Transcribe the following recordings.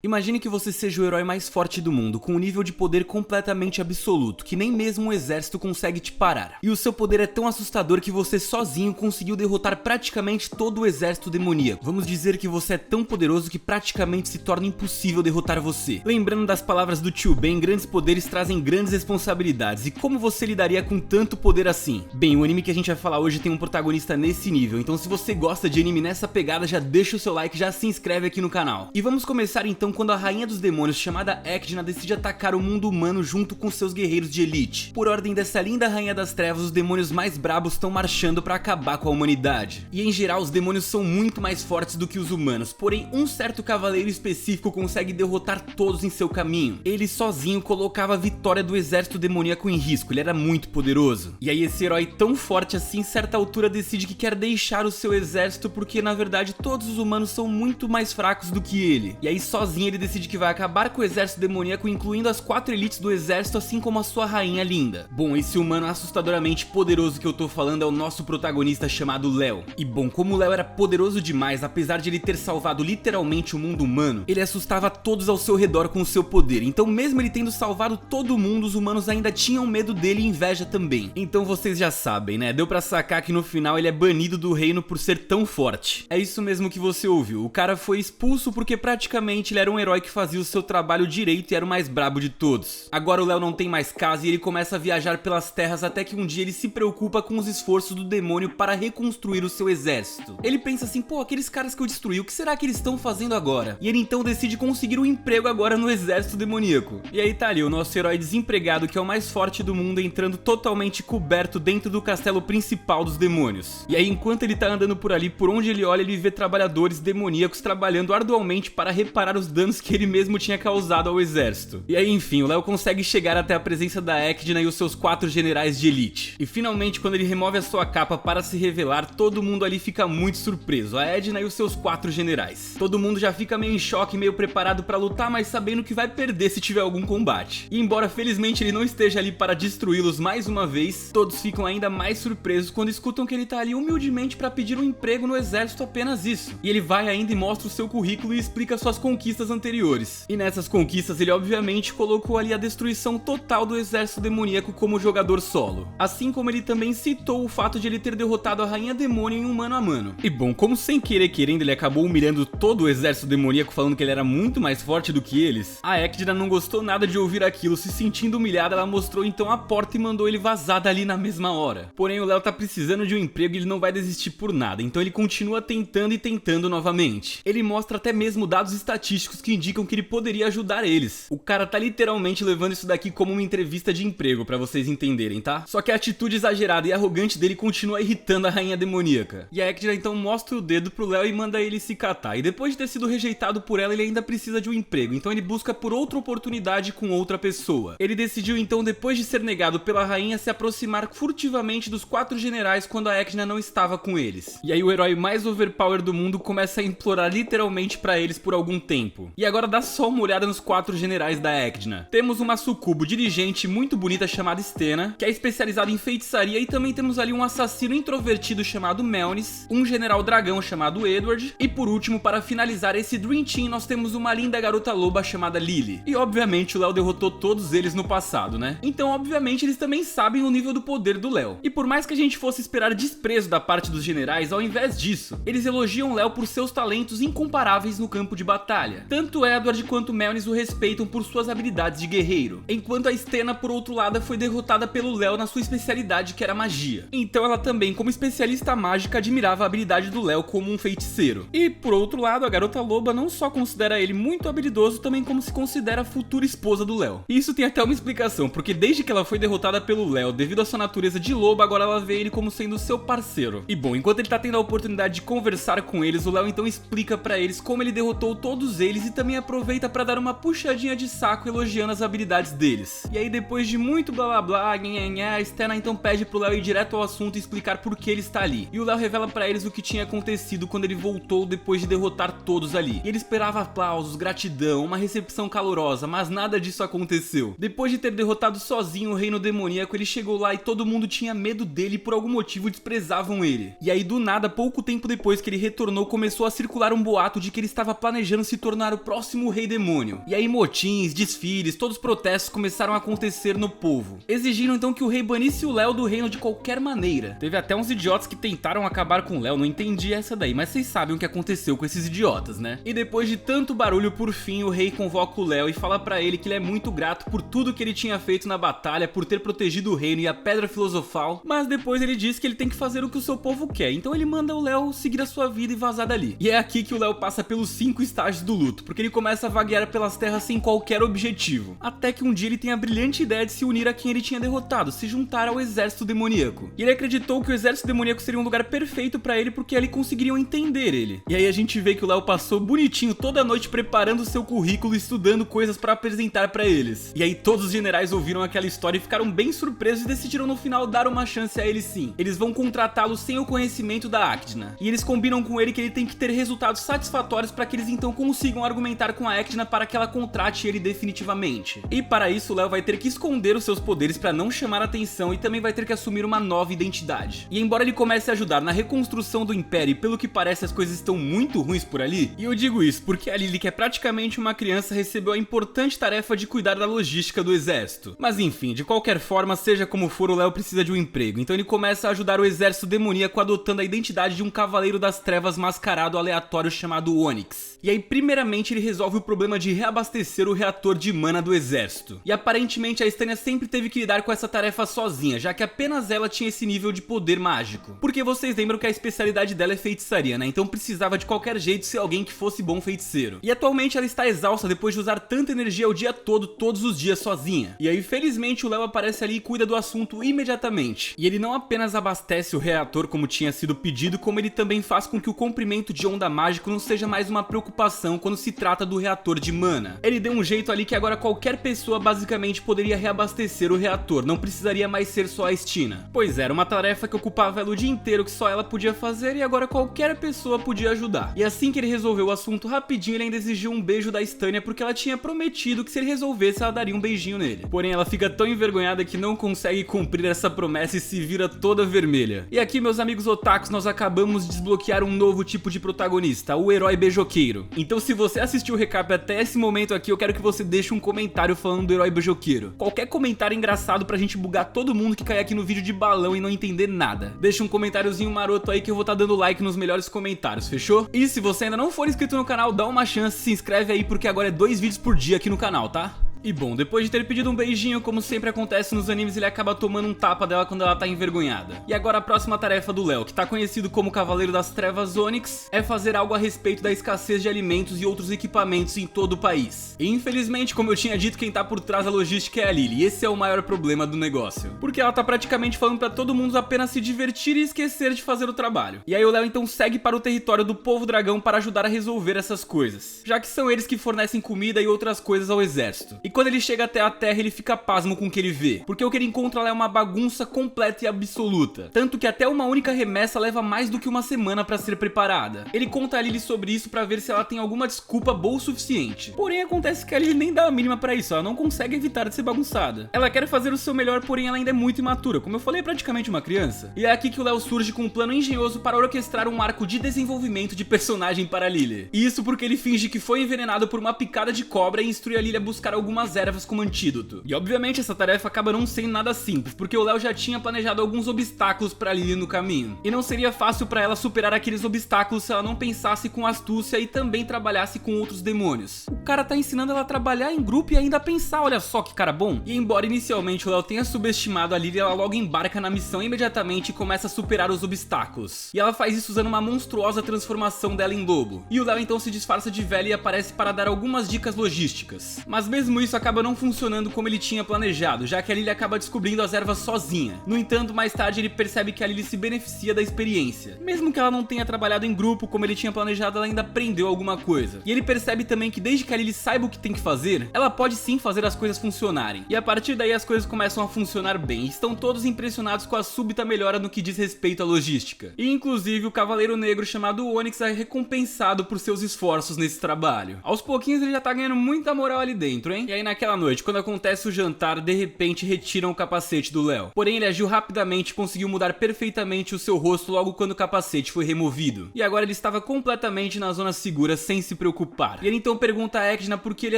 Imagine que você seja o herói mais forte do mundo, com um nível de poder completamente absoluto, que nem mesmo um exército consegue te parar. E o seu poder é tão assustador que você sozinho conseguiu derrotar praticamente todo o exército demoníaco. Vamos dizer que você é tão poderoso que praticamente se torna impossível derrotar você. Lembrando das palavras do Tio Ben, grandes poderes trazem grandes responsabilidades. E como você lidaria com tanto poder assim? Bem, o anime que a gente vai falar hoje tem um protagonista nesse nível, então se você gosta de anime nessa pegada, já deixa o seu like, já se inscreve aqui no canal. E vamos começar então quando a rainha dos demônios, chamada Echidna, decide atacar o mundo humano junto com seus guerreiros de elite. Por ordem dessa linda rainha das trevas, os demônios mais brabos estão marchando para acabar com a humanidade. E em geral, os demônios são muito mais fortes do que os humanos, porém um certo cavaleiro específico consegue derrotar todos em seu caminho. Ele sozinho colocava a vitória do exército demoníaco em risco, ele era muito poderoso. E aí esse herói tão forte assim, certa altura decide que quer deixar o seu exército porque na verdade todos os humanos são muito mais fracos do que ele. E aí sozinho ele decide que vai acabar com o exército demoníaco, incluindo as 4 elites do exército, assim como a sua rainha linda. Bom, esse humano assustadoramente poderoso que eu tô falando é o nosso protagonista chamado Léo. E bom, como o Léo era poderoso demais, apesar de ele ter salvado literalmente o mundo humano, ele assustava todos ao seu redor com o seu poder. Então mesmo ele tendo salvado todo mundo, os humanos ainda tinham medo dele e inveja também. Então vocês já sabem, né? Deu pra sacar que no final ele é banido do reino por ser tão forte. É isso mesmo que você ouviu, o cara foi expulso porque praticamente ele era um herói que fazia o seu trabalho direito e era o mais brabo de todos. Agora o Léo não tem mais casa e ele começa a viajar pelas terras até que um dia ele se preocupa com os esforços do demônio para reconstruir o seu exército. Ele pensa assim, pô, aqueles caras que eu destruí, o que será que eles estão fazendo agora? E ele então decide conseguir um emprego agora no exército demoníaco. E aí tá ali o nosso herói desempregado, que é o mais forte do mundo, entrando totalmente coberto dentro do castelo principal dos demônios. E aí enquanto ele tá andando por ali, por onde ele olha, ele vê trabalhadores demoníacos trabalhando arduamente para reparar os danos que ele mesmo tinha causado ao exército. E aí enfim, o Léo consegue chegar até a presença da Echidna e os seus 4 generais de elite. E finalmente quando ele remove a sua capa para se revelar, todo mundo ali fica muito surpreso, a Edna e os seus 4 generais. Todo mundo já fica meio em choque, meio preparado para lutar, mas sabendo que vai perder se tiver algum combate. E embora felizmente ele não esteja ali para destruí-los mais uma vez, todos ficam ainda mais surpresos quando escutam que ele tá ali humildemente para pedir um emprego no exército, apenas isso. E ele vai ainda e mostra o seu currículo e explica suas conquistas anteriores. E nessas conquistas ele obviamente colocou ali a destruição total do exército demoníaco como jogador solo. Assim como ele também citou o fato de ele ter derrotado a rainha demônio em um mano a mano. E bom, como sem querer querendo ele acabou humilhando todo o exército demoníaco falando que ele era muito mais forte do que eles, a Echidna não gostou nada de ouvir aquilo. Se sentindo humilhada, ela mostrou então a porta e mandou ele vazar dali na mesma hora. Porém o Léo tá precisando de um emprego e ele não vai desistir por nada, então ele continua tentando e tentando novamente. Ele mostra até mesmo dados estatísticos que indicam que ele poderia ajudar eles. O cara tá literalmente levando isso daqui como uma entrevista de emprego, pra vocês entenderem, tá? Só que a atitude exagerada e arrogante dele continua irritando a rainha demoníaca. E a Echidna então mostra o dedo pro Léo e manda ele se catar. E depois de ter sido rejeitado por ela, ele ainda precisa de um emprego, então ele busca por outra oportunidade com outra pessoa. Ele decidiu então, depois de ser negado pela rainha, se aproximar furtivamente dos 4 generais quando a Echidna não estava com eles. E aí o herói mais overpower do mundo começa a implorar literalmente pra eles por algum tempo. E agora dá só uma olhada nos 4 generais da Echidna. Temos uma sucubo dirigente muito bonita chamada Stena, que é especializada em feitiçaria, e também temos ali um assassino introvertido chamado Melnis, um general dragão chamado Edward, e por último, para finalizar esse Dream Team, nós temos uma linda garota loba chamada Lily. E obviamente o Léo derrotou todos eles no passado, né? Então obviamente eles também sabem o nível do poder do Léo. E por mais que a gente fosse esperar desprezo da parte dos generais, ao invés disso, eles elogiam Léo por seus talentos incomparáveis no campo de batalha. Tanto Edward quanto Melnis o respeitam por suas habilidades de guerreiro, enquanto a Stena, por outro lado, foi derrotada pelo Léo na sua especialidade, que era magia. Então ela também, como especialista mágica, admirava a habilidade do Léo como um feiticeiro. E por outro lado, a garota loba não só considera ele muito habilidoso, também como se considera a futura esposa do Léo. E isso tem até uma explicação, porque desde que ela foi derrotada pelo Léo, devido à sua natureza de loba, agora ela vê ele como sendo seu parceiro. E bom, enquanto ele tá tendo a oportunidade de conversar com eles, o Léo então explica pra eles como ele derrotou todos eles e também aproveita pra dar uma puxadinha de saco elogiando as habilidades deles. E aí depois de muito blá blá blá, nhanhanhá, a Stena então pede pro Léo ir direto ao assunto e explicar por que ele está ali. E o Léo revela pra eles o que tinha acontecido quando ele voltou depois de derrotar todos ali. E ele esperava aplausos, gratidão, uma recepção calorosa, mas nada disso aconteceu. Depois de ter derrotado sozinho o reino demoníaco, ele chegou lá e todo mundo tinha medo dele e por algum motivo desprezavam ele. E aí do nada, pouco tempo depois que ele retornou, começou a circular um boato de que ele estava planejando se tornar o próximo rei demônio. E aí motins, desfiles, todos os protestos começaram a acontecer no povo, exigindo então que o rei banisse o Léo do reino de qualquer maneira. Teve até uns idiotas que tentaram acabar com o Léo, não entendi essa daí, mas vocês sabem o que aconteceu com esses idiotas, né? E depois de tanto barulho, por fim o rei convoca o Léo e fala pra ele que ele é muito grato por tudo que ele tinha feito na batalha, por ter protegido o reino e a Pedra Filosofal, mas depois ele diz que ele tem que fazer o que o seu povo quer, então ele manda o Léo seguir a sua vida e vazar dali. E é aqui que o Léo passa pelos 5 estágios do luto, porque ele começa a vaguear pelas terras sem qualquer objetivo, até que um dia ele tem a brilhante ideia de se unir a quem ele tinha derrotado, se juntar ao exército demoníaco. E ele acreditou que o exército demoníaco seria um lugar perfeito pra ele, porque ali conseguiriam entender ele. E aí a gente vê que o Léo passou bonitinho toda a noite preparando seu currículo e estudando coisas pra apresentar pra eles. E aí todos os generais ouviram aquela história e ficaram bem surpresos e decidiram no final dar uma chance a ele sim. Eles vão contratá-lo sem o conhecimento da Actina. E eles combinam com ele que ele tem que ter resultados satisfatórios para que eles então consigam argumentar com a Actina para que ela contrate ele definitivamente. E para isso o Léo vai ter que esconder os seus poderes para não chamar atenção e também vai ter que assumir uma nova identidade. E embora ele comece a ajudar na reconstrução do Império e pelo que parece as coisas estão muito ruins por ali, e eu digo isso porque a Lily, que é praticamente uma criança, recebeu a importante tarefa de cuidar da logística do exército. Mas enfim, de qualquer forma, seja como for, o Léo precisa de um emprego, então ele começa a ajudar o exército demoníaco adotando a identidade de um cavaleiro das trevas mascarado aleatório chamado Onyx. E aí primeiramente ele resolve o problema de reabastecer o reator de mana do exército. E aparentemente a Stania sempre teve que lidar com essa tarefa sozinha, já que apenas ela tinha esse nível de poder mágico. Porque vocês lembram que a especialidade dela é feitiçaria, né? Então precisava de qualquer jeito ser alguém que fosse bom feiticeiro. E atualmente ela está exausta depois de usar tanta energia o dia todo, todos os dias sozinha. E aí felizmente o Léo aparece ali e cuida do assunto imediatamente. E ele não apenas abastece o reator como tinha sido pedido, como ele também faz com que o comprimento de onda mágico não seja mais uma preocupação quando se trata do reator de mana. Ele deu um jeito ali que agora qualquer pessoa basicamente poderia reabastecer o reator, não precisaria mais ser só a Stina. Pois era uma tarefa que ocupava ela o dia inteiro, que só ela podia fazer e agora qualquer pessoa podia ajudar. E assim que ele resolveu o assunto rapidinho, ele ainda exigiu um beijo da Stania porque ela tinha prometido que se ele resolvesse ela daria um beijinho nele. Porém ela fica tão envergonhada que não consegue cumprir essa promessa e se vira toda vermelha. E aqui, meus amigos otakus, nós acabamos de desbloquear um novo tipo de protagonista, o herói beijoqueiro. Então se você assistiu o recap até esse momento aqui, eu quero que você deixe um comentário falando do herói beijoqueiro. Qualquer comentário engraçado pra gente bugar todo mundo que cair aqui no vídeo de balão e não entender nada. Deixa um comentáriozinho maroto aí que eu vou estar dando like nos melhores comentários, fechou? E se você ainda não for inscrito no canal, dá uma chance, se inscreve aí porque agora é 2 vídeos por dia aqui no canal, tá? E bom, depois de ter pedido um beijinho, como sempre acontece nos animes, ele acaba tomando um tapa dela quando ela tá envergonhada. E agora a próxima tarefa do Léo, que tá conhecido como Cavaleiro das Trevas Onyx, é fazer algo a respeito da escassez de alimentos e outros equipamentos em todo o país. E infelizmente, como eu tinha dito, quem tá por trás da logística é a Lily, e esse é o maior problema do negócio. Porque ela tá praticamente falando pra todo mundo apenas se divertir e esquecer de fazer o trabalho. E aí o Léo então segue para o território do povo dragão para ajudar a resolver essas coisas, já que são eles que fornecem comida e outras coisas ao exército. E quando ele chega até a Terra, ele fica pasmo com o que ele vê, porque o que ele encontra lá é uma bagunça completa e absoluta, tanto que até uma única remessa leva mais do que uma semana pra ser preparada. Ele conta a Lily sobre isso pra ver se ela tem alguma desculpa boa o suficiente, porém acontece que a Lily nem dá a mínima pra isso, ela não consegue evitar de ser bagunçada. Ela quer fazer o seu melhor, porém ela ainda é muito imatura, como eu falei, é praticamente uma criança. E é aqui que o Léo surge com um plano engenhoso para orquestrar um arco de desenvolvimento de personagem para a Lily. E isso porque ele finge que foi envenenado por uma picada de cobra e instrui a Lily a buscar algumas ervas como antídoto. E obviamente essa tarefa acaba não sendo nada simples, porque o Léo já tinha planejado alguns obstáculos pra Lily no caminho. E não seria fácil pra ela superar aqueles obstáculos se ela não pensasse com astúcia e também trabalhasse com outros demônios. O cara tá ensinando ela a trabalhar em grupo e ainda a pensar, olha só que cara bom. E embora inicialmente o Léo tenha subestimado a Lily, ela logo embarca na missão imediatamente e começa a superar os obstáculos. E ela faz isso usando uma monstruosa transformação dela em lobo. E o Léo então se disfarça de velha e aparece para dar algumas dicas logísticas. Mas mesmo isso acaba não funcionando como ele tinha planejado, já que a Lily acaba descobrindo as ervas sozinha. No entanto, mais tarde ele percebe que a Lily se beneficia da experiência. Mesmo que ela não tenha trabalhado em grupo como ele tinha planejado, ela ainda aprendeu alguma coisa. E ele percebe também que desde que a Lily saiba o que tem que fazer, ela pode sim fazer as coisas funcionarem. E a partir daí as coisas começam a funcionar bem, e estão todos impressionados com a súbita melhora no que diz respeito à logística. E inclusive o Cavaleiro Negro chamado Onyx é recompensado por seus esforços nesse trabalho. Aos pouquinhos ele já tá ganhando muita moral ali dentro, hein? E aí naquela noite, quando acontece o jantar, de repente retiram o capacete do Léo. Porém ele agiu rapidamente e conseguiu mudar perfeitamente o seu rosto logo quando o capacete foi removido. E agora ele estava completamente na zona segura, sem se preocupar. E ele então pergunta a Echidna por que ele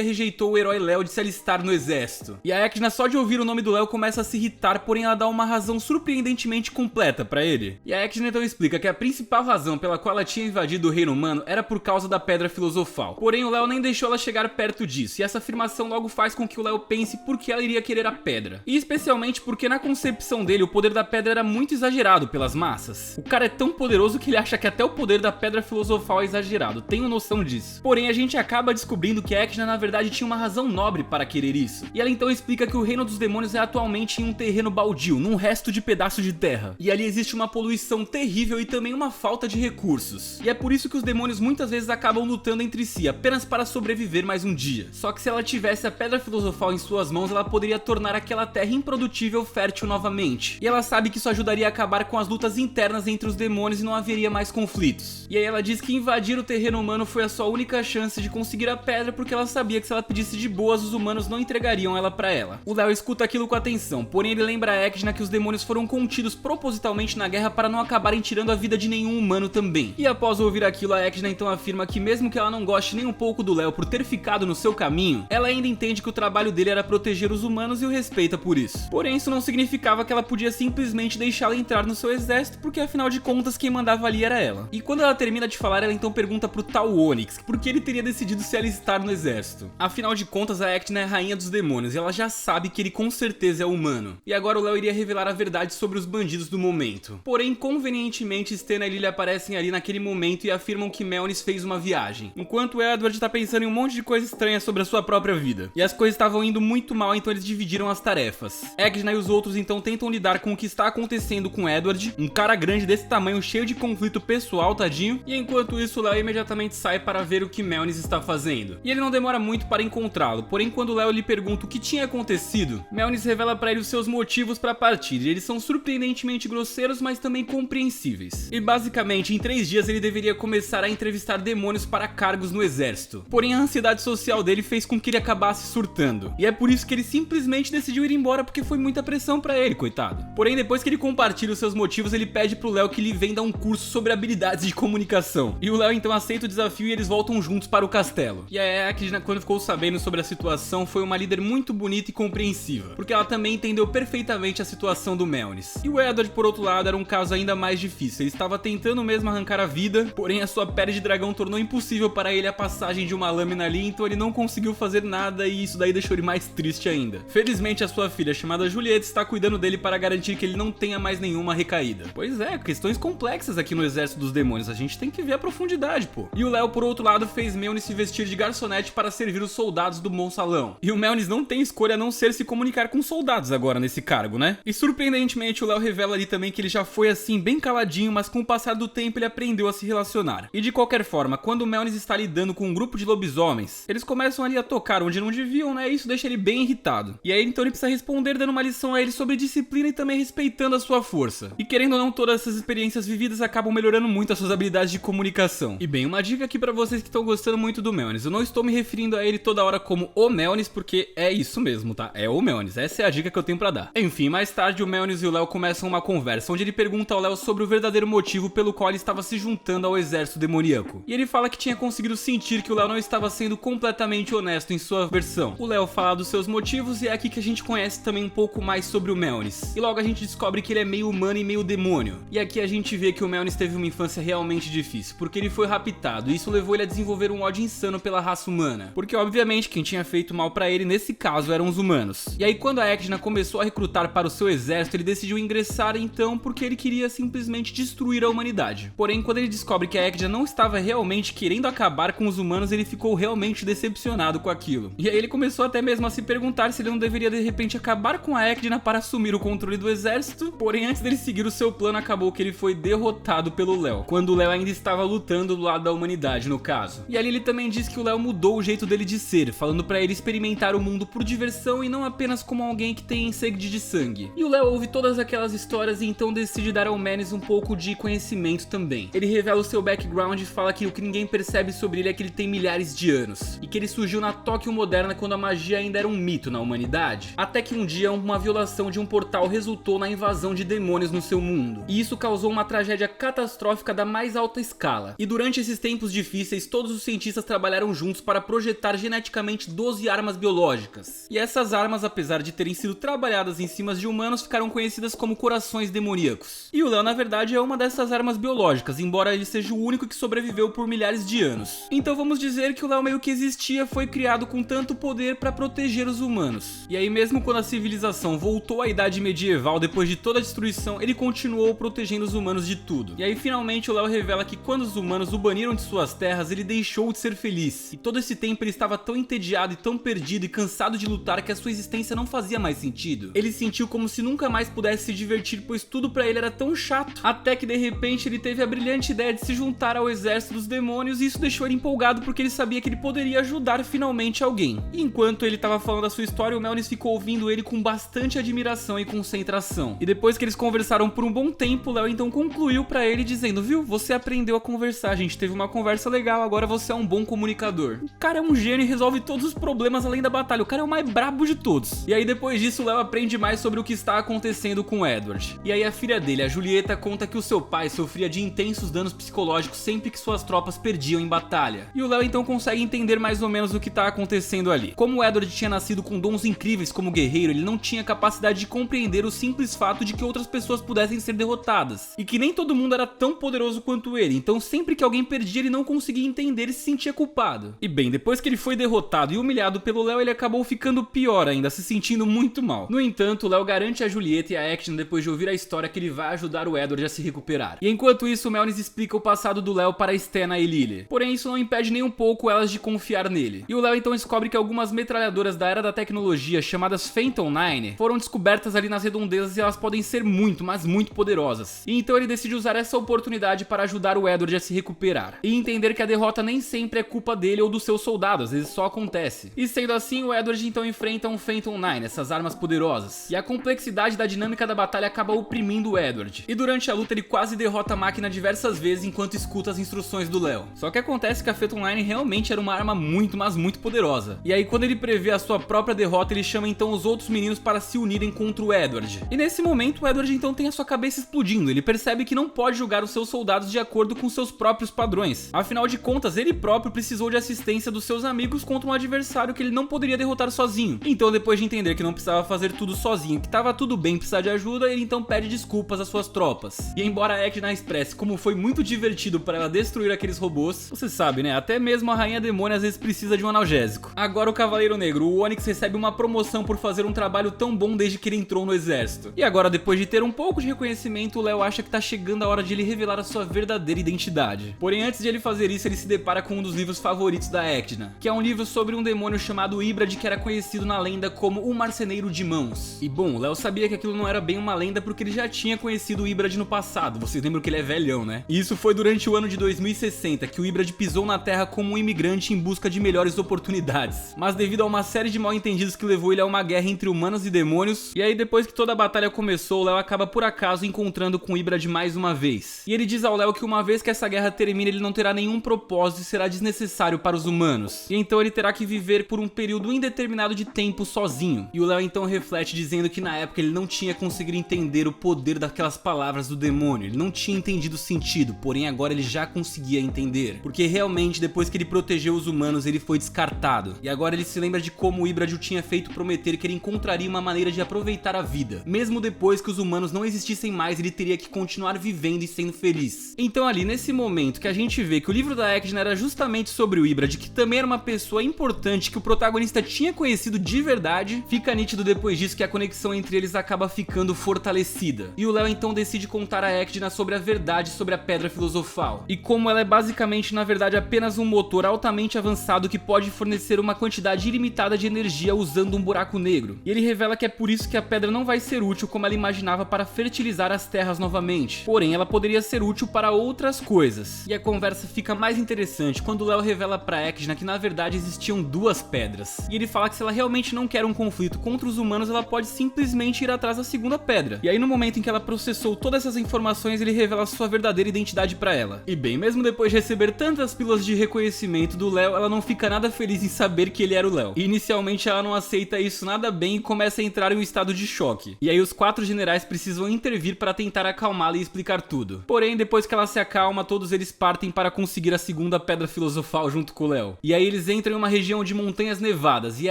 rejeitou o herói Léo de se alistar no exército. E a Echidna, só de ouvir o nome do Léo, começa a se irritar, porém ela dá uma razão surpreendentemente completa pra ele. E a Echidna então explica que a principal razão pela qual ela tinha invadido o reino humano era por causa da Pedra Filosofal. Porém o Léo nem deixou ela chegar perto disso, e essa afirmação logo faz com que o Léo pense por que ela iria querer a pedra. E especialmente porque na concepção dele o poder da pedra era muito exagerado pelas massas. O cara é tão poderoso que ele acha que até o poder da Pedra Filosofal é exagerado, tenho noção disso. Porém a gente acaba descobrindo que a Echidna na verdade tinha uma razão nobre para querer isso. E ela então explica que o reino dos demônios é atualmente em um terreno baldio, num resto de pedaço de terra. E ali existe uma poluição terrível e também uma falta de recursos. E é por isso que os demônios muitas vezes acabam lutando entre si, apenas para sobreviver mais um dia. Só que se ela tivesse a Pedra Filosofal em suas mãos, ela poderia tornar aquela terra improdutível fértil novamente. E ela sabe que isso ajudaria a acabar com as lutas internas entre os demônios e não haveria mais conflitos. E aí ela diz que invadir o terreno humano foi a sua única chance de conseguir a pedra, porque ela sabia que se ela pedisse de boas, os humanos não entregariam ela pra ela. O Léo escuta aquilo com atenção, porém ele lembra a Echidna que os demônios foram contidos propositalmente na guerra para não acabarem tirando a vida de nenhum humano também. E após ouvir aquilo, a Echidna então afirma que mesmo que ela não goste nem um pouco do Léo por ter ficado no seu caminho, ela ainda entende que o trabalho dele era proteger os humanos e o respeita por isso. Porém isso não significava que ela podia simplesmente deixá-la entrar no seu exército, porque afinal de contas quem mandava ali era ela. E quando ela termina de falar, ela então pergunta pro tal Onyx por que ele teria decidido se alistar no exército. Afinal de contas, a Echidna é a rainha dos demônios e ela já sabe que ele com certeza é humano. E agora o Léo iria revelar a verdade sobre os bandidos do momento. Porém, convenientemente, Stena e Lily aparecem ali naquele momento e afirmam que Melnis fez uma viagem, enquanto Edward tá pensando em um monte de coisa estranha sobre a sua própria vida. E as coisas estavam indo muito mal, então eles dividiram as tarefas. Echidna e os outros então tentam lidar com o que está acontecendo com Edward, um cara grande desse tamanho, cheio de conflito pessoal, tadinho. E enquanto isso, o Léo imediatamente sai para ver o que Melnis está fazendo. E ele não demora muito para encontrá-lo, porém quando o Léo lhe pergunta o que tinha acontecido, Melnis revela para ele os seus motivos para partir, e eles são surpreendentemente grosseiros, mas também compreensíveis. E basicamente, em 3 dias ele deveria começar a entrevistar demônios para cargos no exército. Porém a ansiedade social dele fez com que ele acabasse surtando. E é por isso que ele simplesmente decidiu ir embora, porque foi muita pressão para ele, coitado. Porém depois que ele compartilha os seus motivos, ele pede pro Léo que lhe venda um curso sobre habilidades de comunicação. E o Léo então aceita o desafio e eles voltam juntos para o castelo. E a Echidna, quando ficou sabendo sobre a situação, foi uma líder muito bonita e compreensiva, porque ela também entendeu perfeitamente a situação do Melnis. E o Edward, por outro lado, era um caso ainda mais difícil. Ele estava tentando mesmo arrancar a vida, porém a sua pele de dragão tornou impossível para ele a passagem de uma lâmina ali, então ele não conseguiu fazer nada e isso daí deixou ele mais triste ainda. Felizmente a sua filha, chamada Juliette, está cuidando dele para garantir que ele não tenha mais nenhuma recaída. Pois é, questões complexas aqui no exército dos demônios, a gente tem que ver a profundidade, pô. E o Léo, por outro lado, fez Melnis se vestir de garçonete para servir os soldados do bom salão. E o Melnis não tem escolha a não ser se comunicar com soldados agora nesse cargo, né? E surpreendentemente o Léo revela ali também que ele já foi assim bem caladinho, mas com o passar do tempo ele aprendeu a se relacionar. E de qualquer forma, quando o Melnis está lidando com um grupo de lobisomens, eles começam ali a tocar onde não deviam, né? E isso deixa ele bem irritado. E aí então ele precisa responder dando uma lição a ele sobre disciplina e também respeitando a sua força. E querendo ou não, todas essas experiências vividas acabam melhorando muito as suas habilidades de comunicação. E bem, uma dica aqui pra vocês que estão gostando muito do Melnis, eu não estou me referindo a ele toda hora como o Melnis, porque é isso mesmo, tá? É o Melnis, essa é a dica que eu tenho pra dar. Enfim, mais tarde o Melnis e o Léo começam uma conversa, onde ele pergunta ao Léo sobre o verdadeiro motivo pelo qual ele estava se juntando ao exército demoníaco. E ele fala que tinha conseguido sentir que o Léo não estava sendo completamente honesto em sua versão. O Léo fala dos seus motivos e é aqui que a gente conhece também um pouco mais sobre o Melnis. E logo a gente descobre que ele é meio humano e meio demônio. E aqui a gente vê que o Melnis teve uma infância realmente difícil, porque ele foi raptado, e isso levou ele a desenvolver um ódio insano pela raça humana. Porque obviamente quem tinha feito mal pra ele nesse caso eram os humanos. E aí quando a Echidna começou a recrutar para o seu exército, ele decidiu ingressar então porque ele queria simplesmente destruir a humanidade. Porém, quando ele descobre que a Echidna não estava realmente querendo acabar com os humanos, ele ficou realmente decepcionado com aquilo. E aí ele começou até mesmo a se perguntar se ele não deveria de repente acabar com a Echidna para assumir o controle do exército. Porém, antes dele seguir o seu plano, acabou que ele foi derrotado pelo Léo, quando o Léo ainda estava lutando do lado da humanidade, no caso. E ali ele também diz que o Léo mudou o jeito dele de ser, falando pra ele experimentar o mundo por diversão e não apenas como alguém que tem sede de sangue. E o Léo ouve todas aquelas histórias e então decide dar ao Melnis um pouco de conhecimento também. Ele revela o seu background e fala que o que ninguém percebe sobre ele é que ele tem milhares de anos, e que ele surgiu na Tóquio moderna moderna quando a magia ainda era um mito na humanidade. Até que um dia uma violação de um portal resultou na invasão de demônios no seu mundo. E isso causou uma tragédia catastrófica da mais alta escala. E durante esses tempos difíceis, todos os cientistas trabalharam juntos para projetar geneticamente 12 armas biológicas. E essas armas, apesar de terem sido trabalhadas em cima de humanos, ficaram conhecidas como corações demoníacos. E o Léo, na verdade, é uma dessas armas biológicas, embora ele seja o único que sobreviveu por milhares de anos. Então vamos dizer que o Léo meio que existia, foi criado com tanto poder para proteger os humanos. E aí mesmo quando a civilização voltou à idade medieval, depois de toda a destruição, ele continuou protegendo os humanos de tudo. E aí finalmente o Léo revela que quando os humanos o baniram de suas terras, ele deixou de ser feliz. E todo esse tempo ele estava tão entediado e tão perdido e cansado de lutar que a sua existência não fazia mais sentido. Ele sentiu como se nunca mais pudesse se divertir, pois tudo pra ele era tão chato. Até que de repente ele teve a brilhante ideia de se juntar ao exército dos demônios, e isso deixou ele empolgado porque ele sabia que ele poderia ajudar finalmente alguém. E enquanto ele estava falando a sua história, o Melnis ficou ouvindo ele com bastante admiração e concentração. E depois que eles conversaram por um bom tempo, o Léo então concluiu pra ele dizendo: viu, você aprendeu a conversar, a gente teve uma conversa legal, agora você é um bom comunicador. O cara é um gênio e resolve todos os problemas além da batalha, o cara é o mais brabo de todos. E aí depois disso o Léo aprende mais sobre o que está acontecendo com o Edward. E aí a filha dele, a Julieta, conta que o seu pai sofria de intensos danos psicológicos sempre que suas tropas perdiam em batalha. E o Léo então consegue entender mais ou menos o que está acontecendo ali. Como o Edward tinha nascido com dons incríveis como guerreiro, ele não tinha capacidade de compreender o simples fato de que outras pessoas pudessem ser derrotadas. E que nem todo mundo era tão poderoso quanto ele, então sempre que alguém perdia ele não conseguia entender e se sentia culpado. E bem, depois que ele foi derrotado e humilhado pelo Léo, ele acabou ficando pior ainda, se sentindo muito mal. No entanto, o Léo garante a Julieta e a Echdna, depois de ouvir a história, que ele vai ajudar o Edward a se recuperar. E enquanto isso, o Melnis explica o passado do Léo para Stena e Lily. Porém, isso não impede nem um pouco elas de confiar nele. E o Léo então descobre que algumas metralhadoras da era da tecnologia, chamadas Phantom 9, foram descobertas ali nas redondezas e elas podem ser muito, mas muito poderosas. E então ele decide usar essa oportunidade para ajudar o Edward a se recuperar. E entender que a derrota nem sempre é culpa dele ou dos seus soldados, às vezes só acontece. E sendo assim, o Edward então enfrenta um Phantom 9, essas armas poderosas. E a complexidade da dinâmica da batalha acaba oprimindo o Edward. E durante a luta ele quase derrota a máquina diversas vezes enquanto escuta as instruções do Léo. Só que acontece que a Phantom 9 realmente era uma arma muito, mas muito poderosa. E aí quando ele prevê a sua própria derrota, ele chama então os outros meninos para se unirem contra o Edward. E nesse momento o Edward então tem a sua cabeça explodindo. Ele percebe que não pode julgar os seus soldados de acordo com seus próprios padrões. Afinal de contas, ele próprio precisou de assistência dos seus amigos contra um adversário que ele não poderia derrotar sozinho. Então, depois de entender que não precisava fazer tudo sozinho, que tava tudo bem precisar de ajuda, ele então pede desculpas às suas tropas. E embora a Echdna expresse como foi muito divertido para ela destruir aqueles robôs, você sabe, né? Até mesmo a Rainha Demônio às vezes precisa de um analgésico. Agora o Cavaleiro Negro, o Onyx, recebe uma promoção por fazer um trabalho tão bom desde que ele entrou no exército. E agora, depois de ter um pouco de reconhecimento, o Léo acha que tá chegando a hora de ele revelar a sua verdadeira identidade. Porém, antes de ele fazer isso, ele se depara com um dos livros favoritos da Echdna, que é um livro sobre um demônio chamado Ibrad, que era conhecido na lenda como o Marceneiro de Mãos. E bom, o Léo sabia que aquilo não era bem uma lenda porque ele já tinha conhecido o Ibrad no passado. Vocês lembram que ele é velhão, né? E isso foi durante o ano de 2060, que o Ibrad pisou na Terra como um imigrante em busca de melhores oportunidades. Mas devido a uma série de mal-entendidos que levou ele a uma guerra entre humanos e demônios, e aí depois que toda a batalha começou, o Léo acaba por acaso encontrando com o Ibrad mais uma vez. E ele diz ao Léo que uma vez que essa guerra termina, ele não terá nenhum propósito e será desnecessário para os humanos. E então ele terá que viver por um período indeterminado de tempo sozinho. E o Léo então reflete dizendo que na época ele não tinha conseguido entender o poder daquelas palavras do demônio. Ele não tinha entendido o sentido, porém agora ele já conseguia entender. Porque realmente depois que ele protegeu os humanos, ele foi descartado. E agora ele se lembra de como o Ibrad o tinha feito prometer que ele encontraria uma maneira de aproveitar a vida. Mesmo depois que os humanos não existissem mais, ele teria que continuar vivendo e sendo feliz. Então ali nesse momento que a gente vê que o livro da Echdna era justamente sobre o Ibrad, que também era uma pessoa importante que o protagonista tinha conhecido de verdade, fica nítido depois disso que a conexão entre eles acaba ficando fortalecida. E o Léo então decide contar a Echdna sobre a verdade sobre a Pedra Filosofal, e como ela é basicamente na verdade apenas um motor altamente avançado que pode fornecer uma quantidade ilimitada de energia usando um buraco negro. E ele revela que é por isso que a pedra não vai ser útil como ela imaginava para fertilizar as terras novamente, porém ela poderia ser útil para outras coisas. E a conversa fica mais interessante quando o Léo revela pra Echdna que na verdade existiam duas pedras, e ele fala que se ela realmente não quer um conflito contra os humanos, ela pode simplesmente ir atrás da segunda pedra. E aí no momento em que ela processou todas essas informações, ele revela sua verdadeira identidade pra ela. E bem, mesmo depois de receber tantas pílulas de reconhecimento do Léo, ela não fica nada feliz em saber que ele era o Léo. E inicialmente ela não aceita isso nada bem e começa a entrar em um estado de choque. E aí os 4 generais precisam intervir para tentar acalmá-la e explicar tudo. Porém, depois que ela se acalma, todos eles partem para conseguir a segunda pedra filosofal junto com o Léo. E aí eles entram em uma região de montanhas nevadas, e é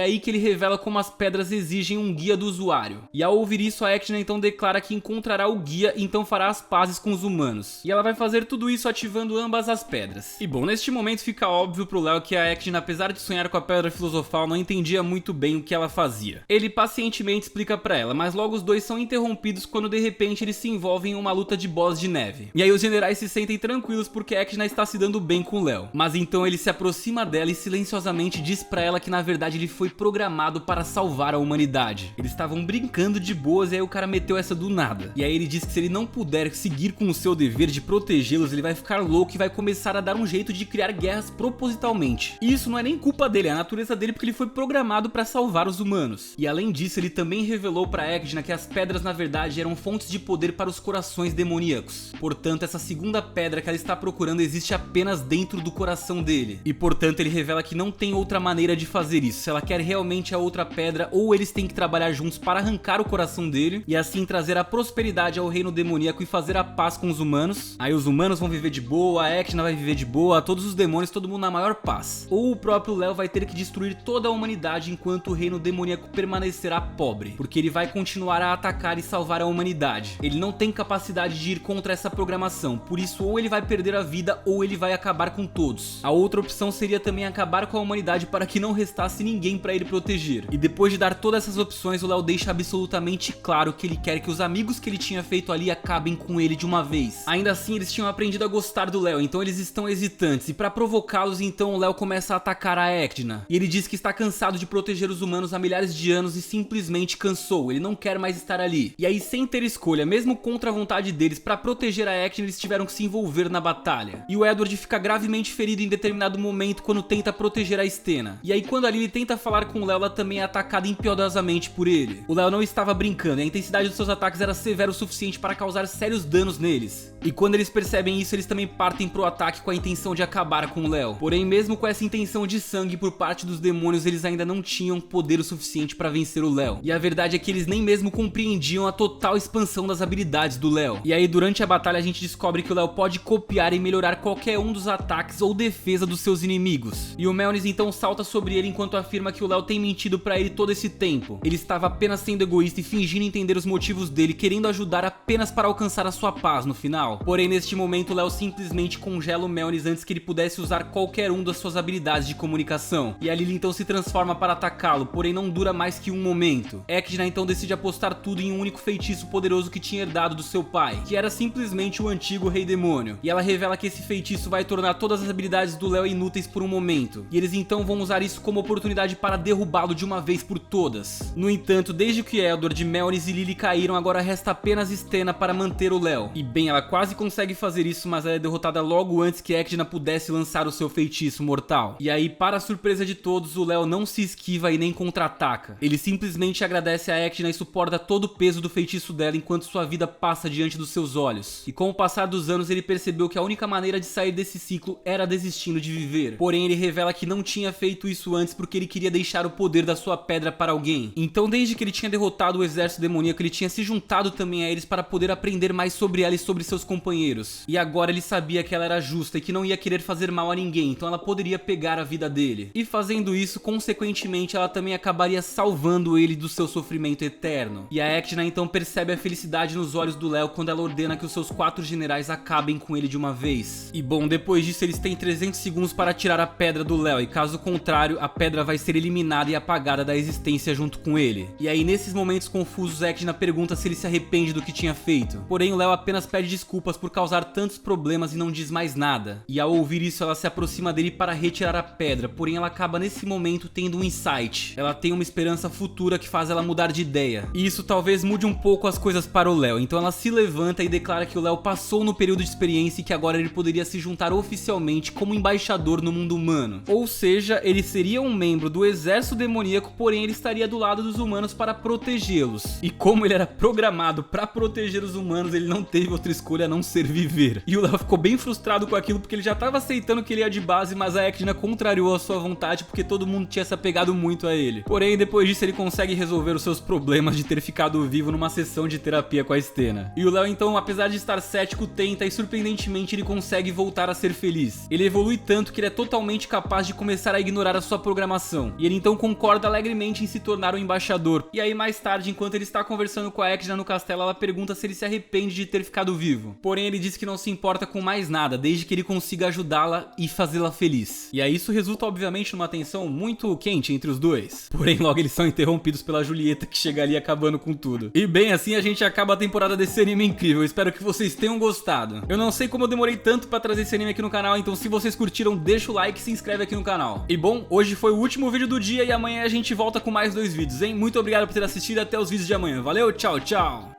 aí que ele revela como as pedras exigem um guia do usuário. E ao ouvir isso, a Echidna então declara que encontrará o guia e então fará as pazes com os humanos. E ela vai fazer tudo isso ativando ambas as pedras. E bom, neste momento fica óbvio pro Léo que a Echidna, apesar de sonhar com a pedra filosofal, não entendia muito bem o que ela fazia. Ele pacientemente explica pra ela, mas logo os dois são interrompidos quando de repente eles se envolvem em uma luta de boss de neve. E aí os generais se sentem tranquilos porque a Echidna está se dando bem com o Léo. Mas então ele se aproxima dela e silenciosamente diz pra ela que na verdade ele foi programado para salvar a humanidade. Eles estavam brincando de boas e aí o cara meteu essa do nada. E aí ele diz que se ele não puder seguir com o seu dever de protegê-los, ele vai ficar louco e vai começar a dar um jeito de criar guerras propositalmente. E isso não é nem culpa dele, é a natureza dele porque ele foi programado para salvar os humanos. E além disso, ele também revelou pra Echidna que as pedras na verdade eram fontes de poder para os corações demoníacos. Portanto, essa segunda pedra que ela está procurando existe apenas dentro do coração dele. E portanto ele revela que não tem outra maneira de fazer isso. Se ela quer realmente a outra pedra, ou eles têm que trabalhar juntos para arrancar o coração dele e assim trazer a prosperidade ao reino demoníaco e fazer a paz com os humanos. Aí os humanos vão viver de boa, a Echidna vai viver de boa, todos os demônios, todo mundo na maior paz. Ou o próprio Léo vai ter que destruir toda a humanidade enquanto o reino demoníaco permanecerá pobre, porque ele vai continuar a atacar e salvar a humanidade. Ele não tem capacidade de ir contra essa programação, por isso ou ele vai perder a vida ou ele vai acabar com todos. A outra opção seria também acabar com a humanidade para que não restasse ninguém para ele proteger. E depois de dar todas essas opções, o Léo deixa absolutamente claro que ele quer que os amigos que ele tinha feito ali acabem com ele de uma vez. Ainda assim, eles tinham aprendido a gostar do Léo, então eles estão hesitantes. E para provocá-los, então o Léo começa a atacar a Echidna. E ele diz que está cansado de proteger os humanos há milhares de anos e simplesmente cansou. Ele não quer mais estar ali. E aí, sem ter escolha, mesmo contra a vontade deles, para proteger a Echidna, eles tiveram que se envolver na batalha. E o Edward fica gravemente ferido em determinado momento quando tenta proteger a Stena. E aí quando a Lily tenta falar com o Léo, ela também é atacada impiedosamente por ele. O Léo não estava brincando e a intensidade dos seus ataques era severa o suficiente para causar sérios danos neles. E quando eles percebem isso, eles também partem pro ataque com a intenção de acabar com o Léo. Porém, mesmo com essa intenção de sangue por parte dos demônios, eles ainda não tinham poder o suficiente para vencer o Léo. E a verdade é que eles nem mesmo compreendiam a total expansão das habilidades do Léo. E aí durante a batalha a gente descobre que o Léo pode copiar e melhorar qualquer um dos ataques ou defesa dos seus inimigos. E o Melnis então salta sobre ele enquanto afirma que o Léo tem mentido pra ele todo esse tempo. Ele estava apenas sendo egoísta e fingindo entender os motivos dele, querendo ajudar apenas para alcançar a sua paz no final. Porém, neste momento, o Léo simplesmente congela o Melnis antes que ele pudesse usar qualquer um das suas habilidades de comunicação. E a Lily então se transforma para atacá-lo, porém não dura mais que um momento. Echidna então decide apostar tudo em um único feitiço poderoso que tinha herdado do seu pai, que era simplesmente o antigo Rei Demônio. E ela revela que esse feitiço vai tornar todas as habilidades do Léo inúteis por um momento. E eles então vão usar isso como oportunidade para derrubá-lo de uma vez por todas. No entanto, desde que Edward, Melnis e Lily caíram, agora resta apenas Stena para manter o Léo. E bem, ela quase consegue fazer isso, mas ela é derrotada logo antes que Echidna pudesse lançar o seu feitiço mortal. E aí, para a surpresa de todos, o Léo não se esquiva e nem contra-ataca. Ele simplesmente agradece a Echidna e suporta todo o peso do feitiço dela enquanto sua vida passa diante dos seus olhos. E com o passar dos anos, ele percebeu que a única maneira de sair desse ciclo era desistindo de viver. Porém, ele revela que não tinha feito isso antes porque ele queria deixar o poder da sua pedra para alguém. Então, desde que ele tinha derrotado o exército demoníaco, ele tinha se juntado também a eles para poder aprender mais sobre ela e sobre seus companheiros. E agora ele sabia que ela era justa e que não ia querer fazer mal a ninguém, então ela poderia pegar a vida dele. E fazendo isso, consequentemente, ela também acabaria salvando ele do seu sofrimento eterno. E a Echidna então percebe a felicidade nos olhos do Léo quando ela ordena que os seus 4 generais acabem com ele de uma vez. E bom, depois disso eles têm 300 segundos para tirar a pedra do Léo, e caso contrário, a pedra vai ser eliminada e apagada da existência junto com ele. E aí, nesses momentos confusos, Echidna pergunta se ele se arrepende do que tinha feito. Porém, o Léo apenas pede desculpas por causar tantos problemas e não diz mais nada. E ao ouvir isso, ela se aproxima dele para retirar a pedra, porém ela acaba nesse momento tendo um insight. Ela tem uma esperança futura que faz ela mudar de ideia. E isso talvez mude um pouco as coisas para o Léo. Então ela se levanta e declara que o Léo passou no período de experiência e que agora ele poderia se juntar oficialmente como embaixador no mundo humano. Ou seja, ele seria um membro do exército demoníaco, porém ele estaria do lado dos humanos para protegê-los. E como ele era programado para proteger os humanos, ele não teve outra escolha a não ser viver. E o Léo ficou bem frustrado com aquilo porque ele já estava aceitando que ele ia de base, mas a Echidna contrariou a sua vontade porque porque todo mundo tinha se apegado muito a ele. Porém, depois disso ele consegue resolver os seus problemas de ter ficado vivo numa sessão de terapia com a Stena. E o Léo então, apesar de estar cético, tenta e surpreendentemente ele consegue voltar a ser feliz. Ele evolui tanto que ele é totalmente capaz de começar a ignorar a sua programação. E ele então concorda alegremente em se tornar o embaixador. E aí mais tarde, enquanto ele está conversando com a Ecdna no castelo, ela pergunta se ele se arrepende de ter ficado vivo. Porém, ele diz que não se importa com mais nada, desde que ele consiga ajudá-la e fazê-la feliz. E aí isso resulta obviamente numa tensão muito quente entre os dois. Porém, logo eles são interrompidos pela Julieta, que chega ali acabando com tudo. E bem, assim a gente acaba a temporada desse anime incrível. Eu espero que vocês tenham gostado. Eu não sei como eu demorei tanto pra trazer esse anime aqui no canal, então se vocês curtiram, deixa o like e se inscreve aqui no canal. E bom, hoje foi o último vídeo do dia e amanhã a gente volta com mais 2 vídeos, hein? Muito obrigado por ter assistido, até os vídeos de amanhã. Valeu, tchau, tchau!